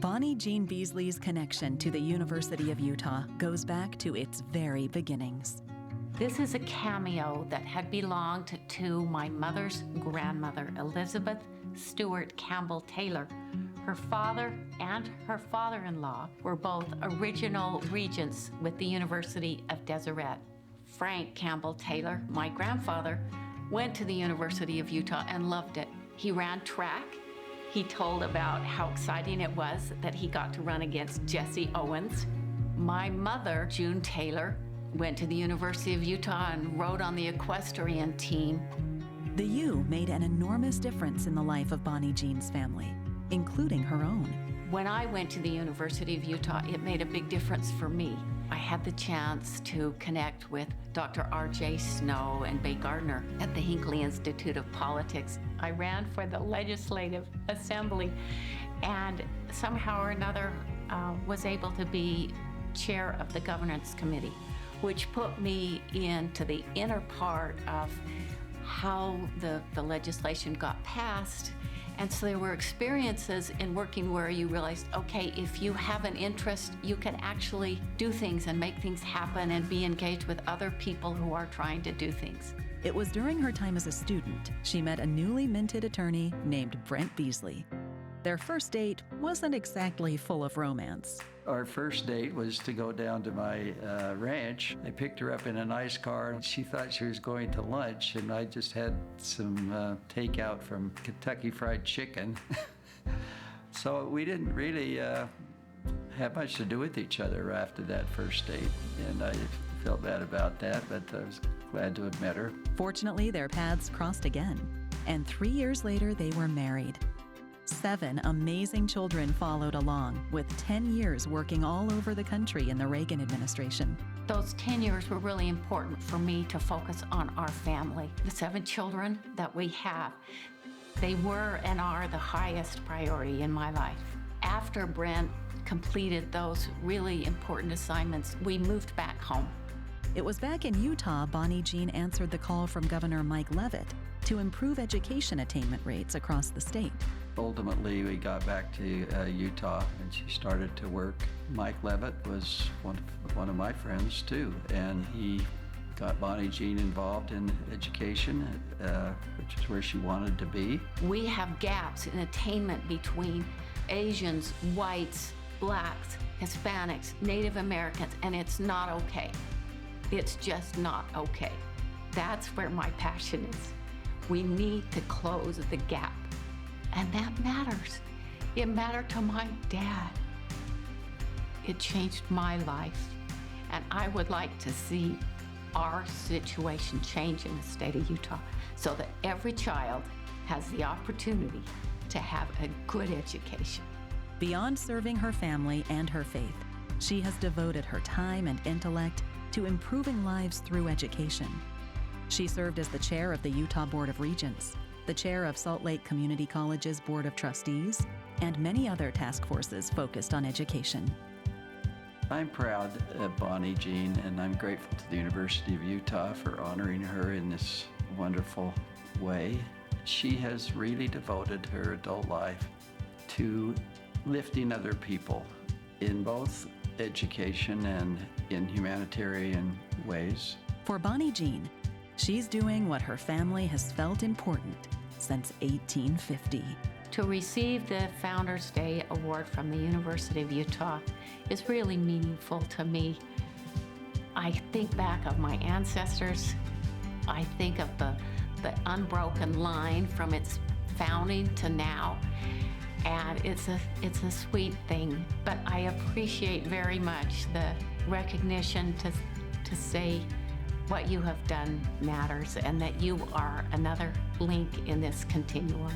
Bonnie Jean Beesley's connection to the University of Utah goes back to its very beginnings. This is a cameo that had belonged to my mother's grandmother, Elizabeth Stewart Campbell Taylor. Her father and her father-in-law were both original regents with the University of Deseret. Frank Campbell Taylor, my grandfather, went to the University of Utah and loved it. He ran track. He told about how exciting it was that he got to run against Jesse Owens. My mother, June Taylor, went to the University of Utah and rode on the equestrian team. The U made an enormous difference in the life of Bonnie Jean's family, including her own. When I went to the University of Utah, it made a big difference for me. I had the chance to connect with Dr. R.J. Snow and Bay Gardner at the Hinckley Institute of Politics. I ran for the Legislative Assembly and somehow or another was able to be chair of the Governance Committee, which put me into the inner part of how the legislation got passed. And so there were experiences in working where you realized, okay, if you have an interest, you can actually do things and make things happen and be engaged with other people who are trying to do things. It was during her time as a student she met a newly minted attorney named Brent Beesley. Their first date wasn't exactly full of romance. Our first date was to go down to my ranch. I picked her up in a nice car, and she thought she was going to lunch, and I just had some takeout from Kentucky Fried Chicken. So we didn't really have much to do with each other after that first date, and I felt bad about that, but I was glad to have met her. Fortunately, their paths crossed again, and 3 years later, they were married. 7 amazing children followed along, with 10 years working all over the country in the Reagan administration. Those 10 years were really important for me to focus on our family. The 7 children that we have, they were and are the highest priority in my life. After Brent completed those really important assignments, we moved back home. It was back in Utah Bonnie Jean answered the call from Governor Mike Leavitt to improve education attainment rates across the state. Ultimately, we got back to Utah, and she started to work. Mike Leavitt was one of my friends, too, and he got Bonnie Jean involved in education, which is where she wanted to be. We have gaps in attainment between Asians, whites, blacks, Hispanics, Native Americans, and it's not okay. It's just not okay. That's where my passion is. We need to close the gap. And that matters. It mattered to my dad. It changed my life. And I would like to see our situation change in the state of Utah so that every child has the opportunity to have a good education. Beyond serving her family and her faith, she has devoted her time and intellect to improving lives through education. She served as the chair of the Utah Board of Regents, the chair of Salt Lake Community College's Board of Trustees, and many other task forces focused on education. I'm proud of Bonnie Jean, and I'm grateful to the University of Utah for honoring her in this wonderful way. She has really devoted her adult life to lifting other people in both education and in humanitarian ways. For Bonnie Jean, she's doing what her family has felt important since 1850. To receive the Founders Day Award from the University of Utah is really meaningful to me. I think back of my ancestors. I think of the unbroken line from its founding to now. And it's a sweet thing, but I appreciate very much the recognition to say what you have done matters and that you are another link in this continuum.